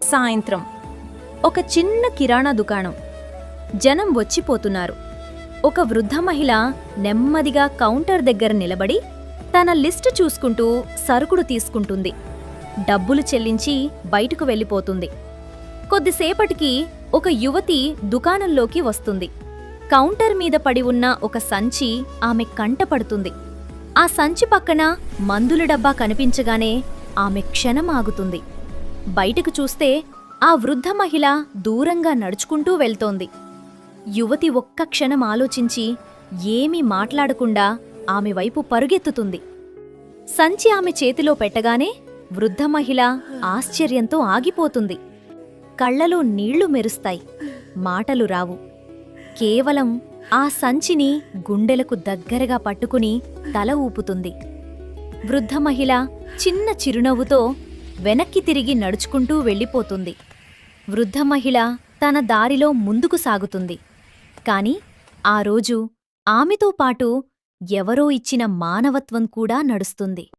సాయంత్రం ఒక చిన్న కిరాణా దుకాణం. జనం వచ్చిపోతున్నారు. ఒక వృద్ధ మహిళ నెమ్మదిగా కౌంటర్ దగ్గర నిలబడి తన లిస్టు చూసుకుంటూ సరుకుడు తీసుకుంటుంది. డబ్బులు చెల్లించి బయటకు వెళ్ళిపోతుంది. కొద్దిసేపటికి ఒక యువతి దుకాణంలోకి వస్తుంది. కౌంటర్ మీద పడి ఉన్న ఒక సంచి ఆమె కంటపడుతుంది. ఆ సంచి పక్కన మందుల డబ్బా కనిపించగానే ఆమె క్షణం ఆగుతుంది. బయటకు చూస్తే ఆ వృద్ధ మహిళ దూరంగా నడుచుకుంటూ వెళ్తోంది. యువతి ఒక్క క్షణం ఆలోచించి ఏమీ మాట్లాడకుండా ఆమె వైపు పరుగెత్తుతుంది. సంచి ఆమె చేతిలో పెట్టగానే వృద్ధ మహిళ ఆశ్చర్యంతో ఆగిపోతుంది. కళ్లలో నీళ్లు మెరుస్తాయి. మాటలు రావు. కేవలం ఆ సంచిని గుండెలకు దగ్గరగా పట్టుకుని తల ఊపుతుంది. వృద్ధ మహిళ చిన్న చిరునవ్వుతో వెనక్కి తిరిగి నడుచుకుంటూ వెళ్ళిపోతుంది. వృద్ధ మహిళ తన దారిలో ముందుకు సాగుతుంది. కాని ఆ రోజు ఆమెతో పాటు ఎవరో ఇచ్చిన మానవత్వం కూడా నడుస్తుంది.